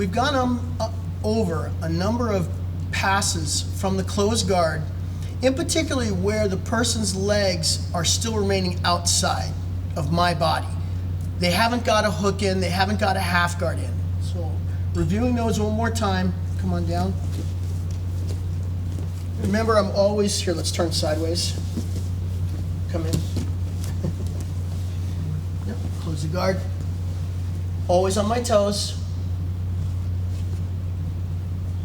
we've gone over a number of passes from the closed guard, in particularly where the person's legs are still remaining outside of my body. They haven't got a hook in, they haven't got a half guard in. So reviewing those one more time, come on down. Remember, I'm always, here, let's turn sideways. Come in. Yep, close the guard. Always on my toes.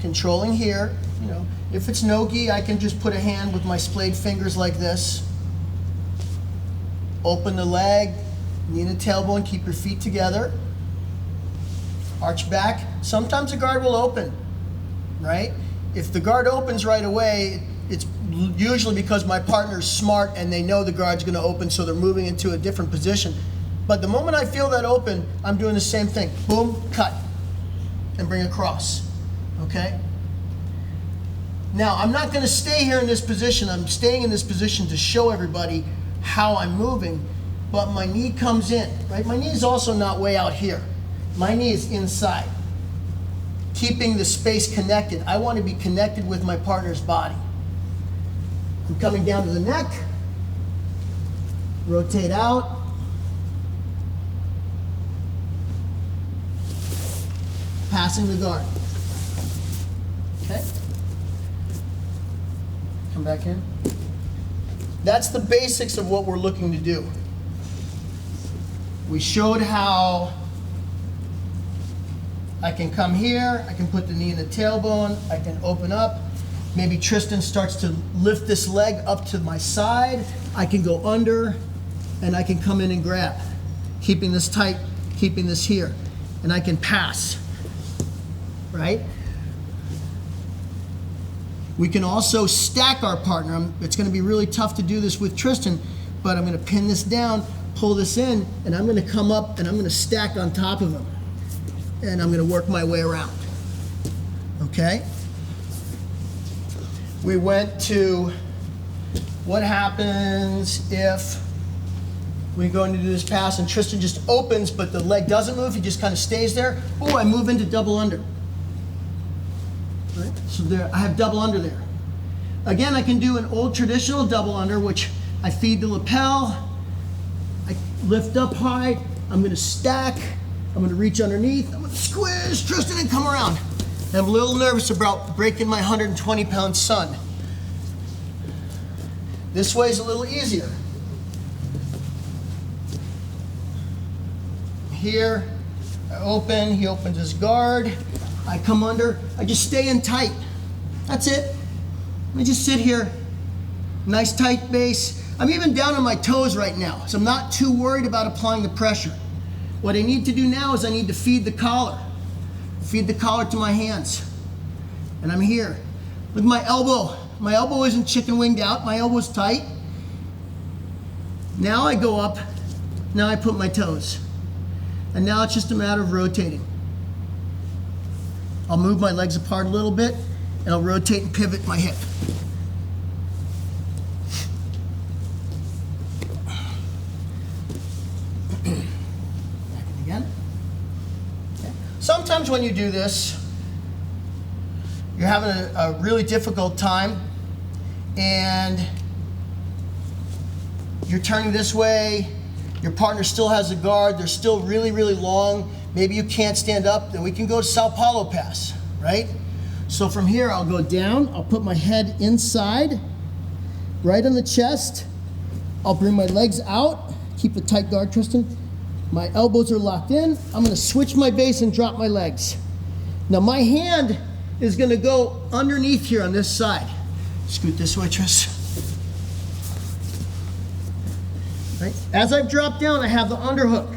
Controlling here, you know. If it's no-gi, I can just put a hand with my splayed fingers like this. Open the leg, knee and tailbone, keep your feet together. Arch back. Sometimes the guard will open, right? If the guard opens right away, it's usually because my partner's smart and they know the guard's gonna open, so they're moving into a different position. But the moment I feel that open, I'm doing the same thing. Boom, cut, and bring across, okay? Now, I'm not gonna stay here in this position. I'm staying in this position to show everybody how I'm moving, but my knee comes in, right? My knee is also not way out here. My knee is inside, keeping the space connected. I want to be connected with my partner's body. I'm coming down to the neck, rotate out, passing the guard. Okay? Come back in. That's the basics of what we're looking to do. We showed how I can come here, I can put the knee in the tailbone, I can open up. Maybe Tristan starts to lift this leg up to my side. I can go under, and I can come in and grab. Keeping this tight, keeping this here. And I can pass, right? We can also stack our partner. It's gonna be really tough to do this with Tristan, but I'm gonna pin this down, pull this in, and I'm gonna come up and I'm gonna stack on top of him. And I'm gonna work my way around, okay? We went to what happens if we go into this pass and Tristan just opens, but the leg doesn't move, he just kind of stays there. Oh, I move into double under. Right? So there, I have double under there. Again, I can do an old traditional double under, which I feed the lapel, I lift up high, I'm gonna stack, I'm gonna reach underneath, I'm gonna squish Tristan and come around. And I'm a little nervous about breaking my 120-pound son. This way is a little easier. Here, I open, he opens his guard, I come under, I just stay in tight. That's it. I just sit here, nice tight base. I'm even down on my toes right now, so I'm not too worried about applying the pressure. What I need to do now is I need to feed the collar. Feed the collar to my hands. And I'm here. Look at my elbow. My elbow isn't chicken winged out, my elbow's tight. Now I go up, now I put my toes. And now it's just a matter of rotating. I'll move my legs apart a little bit, and I'll rotate and pivot my hip. Sometimes when you do this, you're having a really difficult time and you're turning this way, your partner still has a guard, they're still really, really long, maybe you can't stand up, then we can go to Sao Paulo pass, right? So from here, I'll go down, I'll put my head inside, right on the chest, I'll bring my legs out, keep a tight guard, Tristan. My elbows are locked in. I'm gonna switch my base and drop my legs. Now my hand is gonna go underneath here on this side. Scoot this way, Tris. Right? As I've dropped down, I have the underhook.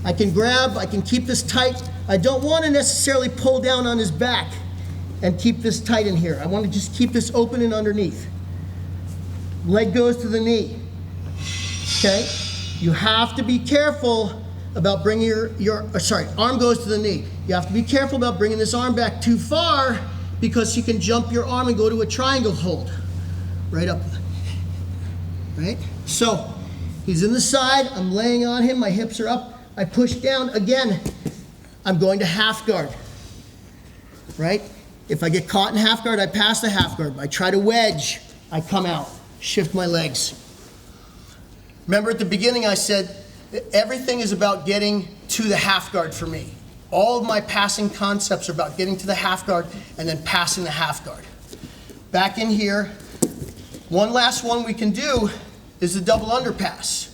I can grab, I can keep this tight. I don't wanna necessarily pull down on his back and keep this tight in here. I wanna just keep this open and underneath. Leg goes to the knee, okay? You have to be careful about bringing arm goes to the knee. You have to be careful about bringing this arm back too far because you can jump your arm and go to a triangle hold. Right up, right? So, he's in the side, I'm laying on him, my hips are up, I push down, again, I'm going to half guard. right? If I get caught in half guard, I pass the half guard. I try to wedge, I come out, shift my legs. Remember at the beginning I said everything is about getting to the half guard for me. All of my passing concepts are about getting to the half guard and then passing the half guard. Back in here, one last one we can do is the double underpass.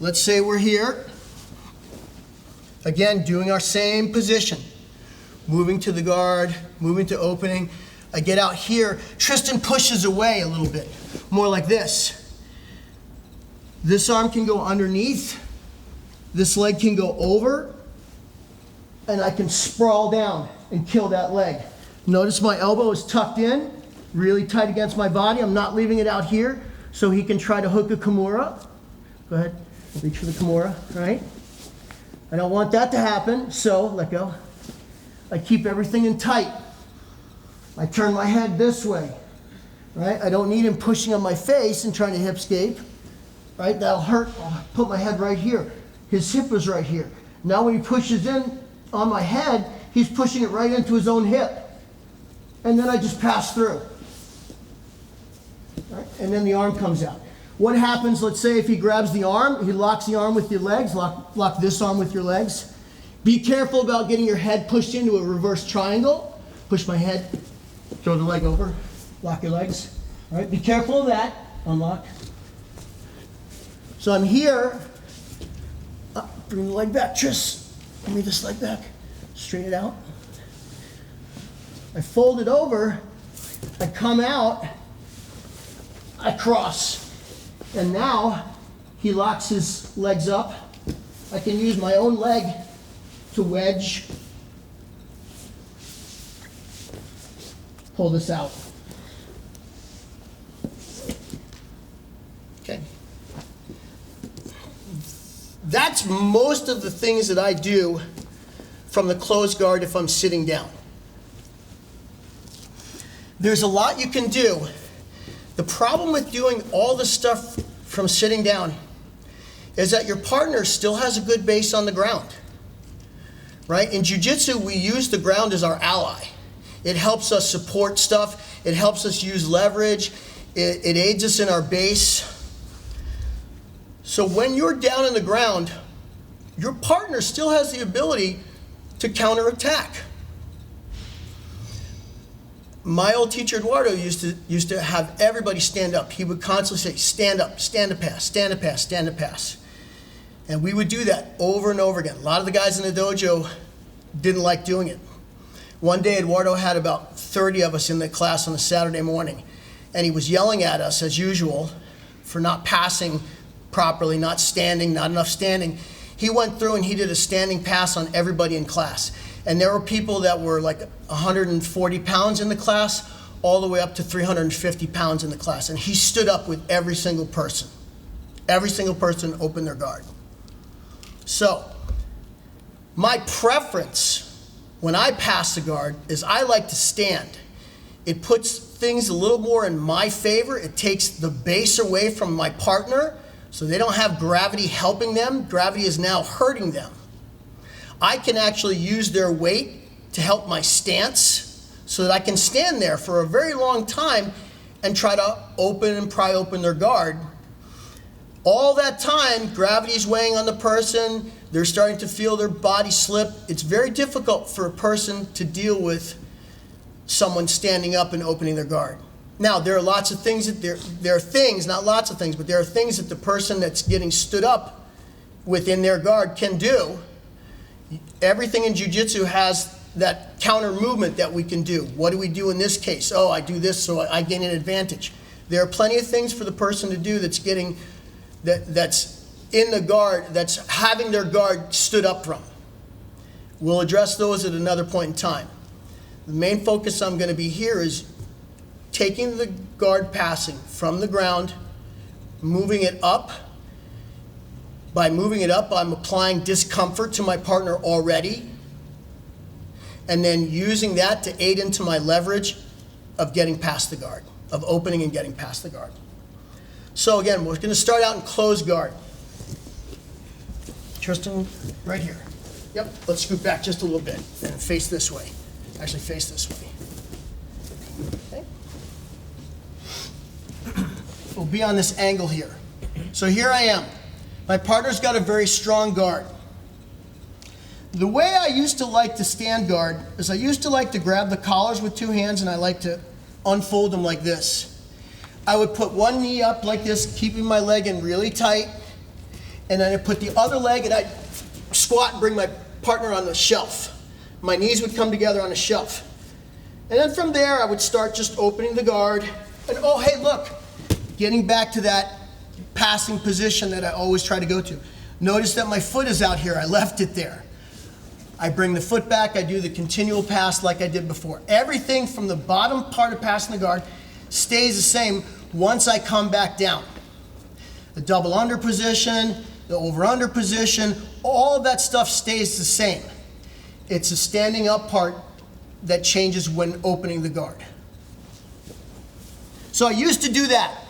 Let's say we're here. Again, doing our same position. Moving to the guard, moving to opening. I get out here. Tristan pushes away a little bit, more like this. This arm can go underneath. This leg can go over. And I can sprawl down and kill that leg. Notice my elbow is tucked in, really tight against my body. I'm not leaving it out here, so he can try to hook a Kimura. Go ahead, reach for the Kimura, right? I don't want that to happen, so let go. I keep everything in tight. I turn my head this way, right? I don't need him pushing on my face and trying to hip escape, right? That'll hurt. I'll put my head right here. His hip is right here. Now when he pushes in on my head, he's pushing it right into his own hip. And then I just pass through. Right? And then the arm comes out. What happens, let's say if he grabs the arm, he locks the arm with your legs, lock this arm with your legs. Be careful about getting your head pushed into a reverse triangle. Push my head, throw the leg over, lock your legs. All right, be careful of that. Unlock. So I'm here. Bring the leg back, Tris. Give me this leg back. Straighten it out. I fold it over. I come out. I cross. And now he locks his legs up. I can use my own leg to wedge. Pull this out. Okay. That's most of the things that I do from the closed guard if I'm sitting down. There's a lot you can do. The problem with doing all the stuff from sitting down is that your partner still has a good base on the ground. Right? In jiu-jitsu, we use the ground as our ally. It helps us support stuff. It helps us use leverage. It aids us in our base. So when you're down in the ground, your partner still has the ability to counterattack. My old teacher Eduardo used to have everybody stand up. He would constantly say, stand up, stand to pass, stand to pass, stand to pass. And we would do that over and over again. A lot of the guys in the dojo didn't like doing it. One day Eduardo had about 30 of us in the class on a Saturday morning, and he was yelling at us as usual for not passing properly, not standing, not enough standing. He went through and he did a standing pass on everybody in class. And there were people that were like 140 pounds in the class, all the way up to 350 pounds in the class. And he stood up with every single person. Every single person opened their guard. So, my preference when I pass the guard is I like to stand. It puts things a little more in my favor. It takes the base away from my partner, so they don't have gravity helping them. Gravity is now hurting them. I can actually use their weight to help my stance so that I can stand there for a very long time and try to open and pry open their guard. All that time, gravity is weighing on the person. They're starting to feel their body slip. It's very difficult for a person to deal with someone standing up and opening their guard. Now, there are lots of things that there are things, not lots of things, but there are things that the person that's getting stood up within their guard can do. Everything in jiu-jitsu has that counter movement that we can do. What do we do in this case? Oh, I do this so I gain an advantage. There are plenty of things for the person to do that's in the guard, that's having their guard stood up from. We'll address those at another point in time. The main focus I'm going to be here is taking the guard passing from the ground, moving it up. By moving it up, I'm applying discomfort to my partner already, and then using that to aid into my leverage of getting past the guard, of opening and getting past the guard. So again, we're going to start out in closed guard. Tristan, right here. Yep, let's scoot back just a little bit and face this way. Actually, face this way. Okay. We'll be on this angle here. So here I am. My partner's got a very strong guard. The way I used to like to stand guard is I used to like to grab the collars with two hands and I like to unfold them like this. I would put one knee up like this, keeping my leg in really tight, and then I'd put the other leg and I'd squat and bring my partner on the shelf. My knees would come together on the shelf. And then from there I would start just opening the guard and oh hey look, getting back to that passing position that I always try to go to. Notice that my foot is out here, I left it there. I bring the foot back, I do the continual pass like I did before. Everything from the bottom part of passing the guard stays the same once I come back down. The double under position, the over under position, all of that stuff stays the same. It's the standing up part that changes when opening the guard. So I used to do that.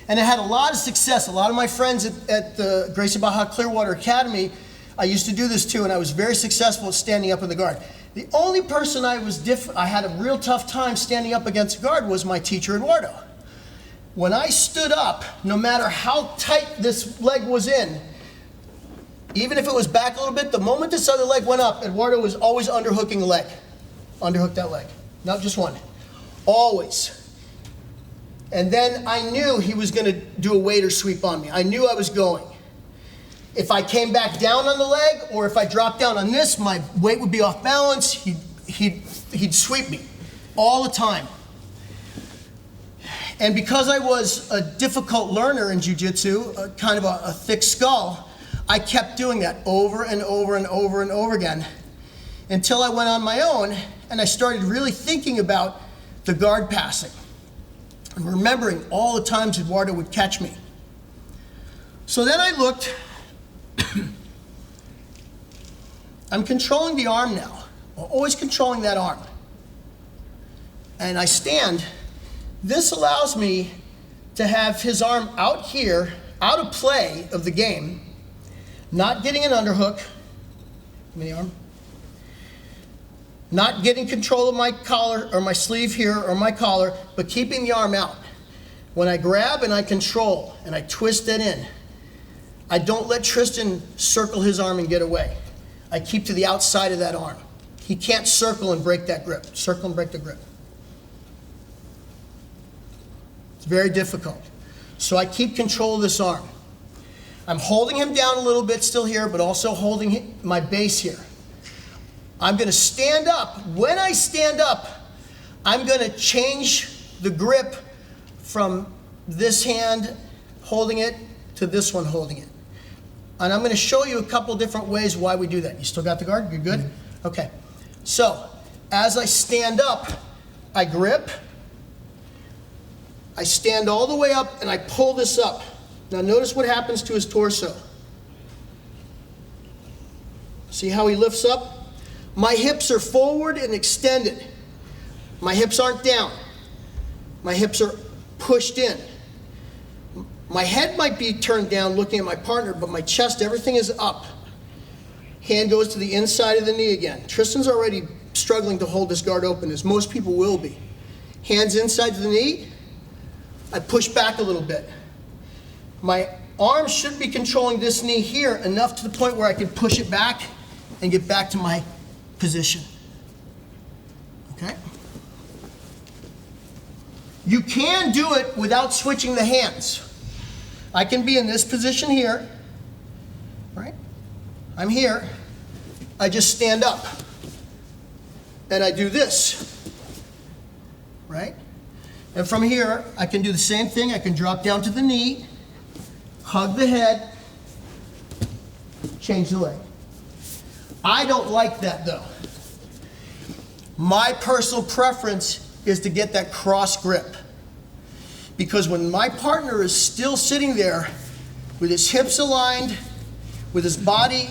And I had a lot of success. A lot of my friends at the Gracie Baja Clearwater Academy, I used to do this too, and I was very successful at standing up in the guard. The only person I had a real tough time standing up against a guard was my teacher, Eduardo. When I stood up, no matter how tight this leg was in, even if it was back a little bit, the moment this other leg went up, Eduardo was always underhooking the leg. Underhook that leg. Not just one. Always. And then I knew he was going to do a waiter sweep on me. I knew I was going. If I came back down on the leg, or if I dropped down on this, my weight would be off balance. He'd sweep me all the time. And because I was a difficult learner in jiu-jitsu, kind of a thick skull, I kept doing that over and over and over and over again until I went on my own and I started really thinking about the guard passing. I'm remembering all the times Eduardo would catch me. So then I looked, I'm controlling the arm now, always controlling that arm. And I stand, this allows me to have his arm out here, out of play of the game, not getting an underhook, give me the arm, not getting control of my collar or my sleeve here or my collar, but keeping the arm out. When I grab and I control and I twist it in, I don't let Tristan circle his arm and get away. I keep to the outside of that arm. He can't circle and break that grip. Circle and break the grip. It's very difficult. So I keep control of this arm. I'm holding him down a little bit still here, but also holding my base here. I'm going to stand up. When I stand up, I'm going to change the grip from this hand holding it to this one holding it. And I'm going to show you a couple different ways why we do that. You still got the guard? You're good? Mm-hmm. Okay. So, as I stand up, I grip. I stand all the way up and I pull this up. Now notice what happens to his torso. See how he lifts up? My hips are forward and extended. My hips aren't down. My hips are pushed in. My head might be turned down looking at my partner, but my chest, everything is up. Hand goes to the inside of the knee again. Tristan's already struggling to hold this guard open, as most people will be. Hands inside the knee. I push back a little bit. My arm should be controlling this knee here enough to the point where I can push it back and get back to my position. Okay? You can do it without switching the hands. I can be in this position here, right? I'm here. I just stand up and I do this, right? And from here, I can do the same thing. I can drop down to the knee, hug the head, change the leg. I don't like that though. My personal preference is to get that cross grip. Because when my partner is still sitting there with his hips aligned, with his body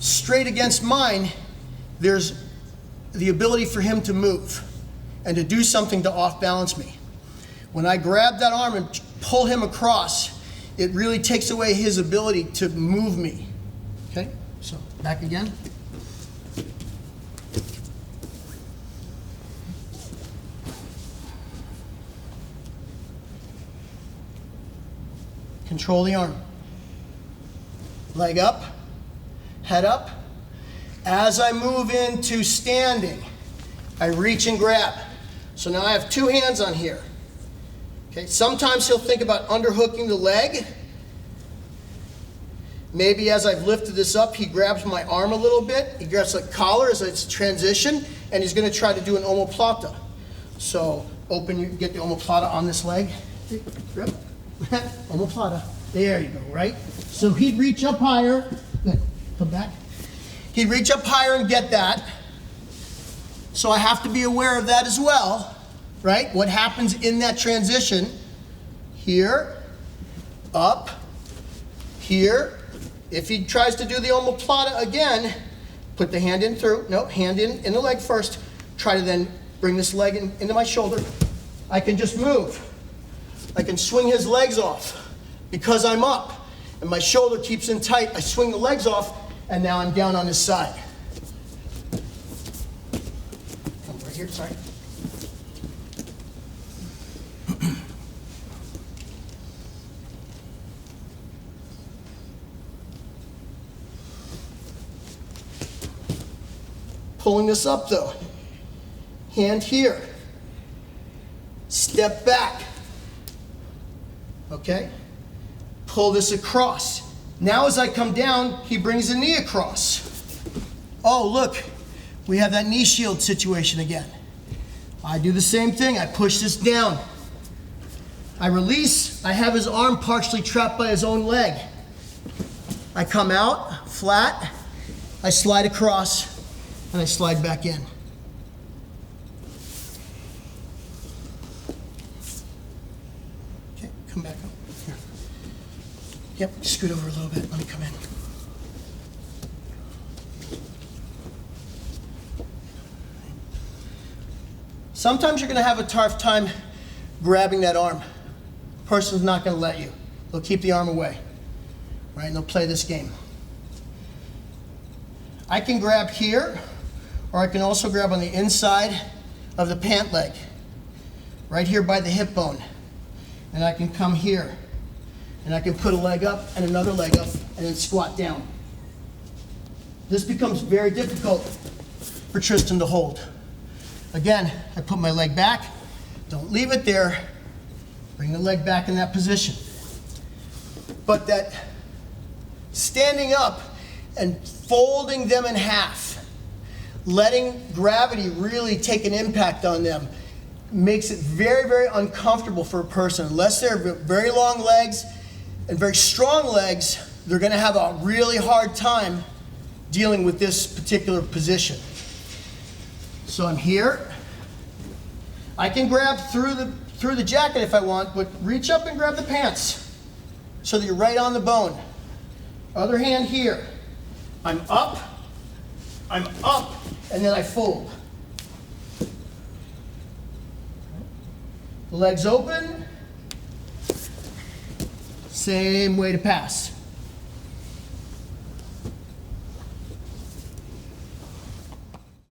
straight against mine, there's the ability for him to move and to do something to off-balance me. When I grab that arm and pull him across, it really takes away his ability to move me. Okay, so back again. Control the arm. Leg up, head up. As I move into standing, I reach and grab. So now I have two hands on here. Okay, sometimes he'll think about underhooking the leg. Maybe as I've lifted this up, he grabs my arm a little bit. He grabs the collar as it's transition, and he's going to try to do an omoplata. So open, you get the omoplata on this leg. Grip. Omoplata. There you go, right? So he'd reach up higher. Good. Come back. He'd reach up higher and get that. So I have to be aware of that as well, right? What happens in that transition? Here, up, here. If he tries to do the omoplata again, put the hand in through. No, hand in the leg first. Try to then bring this leg into my shoulder. I can just move. I can swing his legs off because I'm up and my shoulder keeps in tight. I swing the legs off and now I'm down on his side. Come right here, sorry. Pulling this up though. Hand here. Step back. Okay? Pull this across. Now as I come down, he brings the knee across. Oh, look. We have that knee shield situation again. I do the same thing. I push this down. I release. I have his arm partially trapped by his own leg. I come out, flat. I slide across, and I slide back in. Okay, come back up. Here. Yep, scoot over a little bit. Let me come in. Sometimes you're going to have a tough time grabbing that arm. Person's not going to let you. They'll keep the arm away, right? And they'll play this game. I can grab here, or I can also grab on the inside of the pant leg, right here by the hip bone. And I can come here, and I can put a leg up and another leg up, and then squat down. This becomes very difficult for Tristan to hold. Again, I put my leg back, don't leave it there, bring the leg back in that position. But that standing up and folding them in half, letting gravity really take an impact on them, makes it very, very uncomfortable for a person. Unless they're very long legs and very strong legs, they're going to have a really hard time dealing with this particular position. So I'm here. I can grab through the jacket if I want, but reach up and grab the pants so that you're right on the bone. Other hand here. I'm up, and then I fold. The legs open. Same way to pass.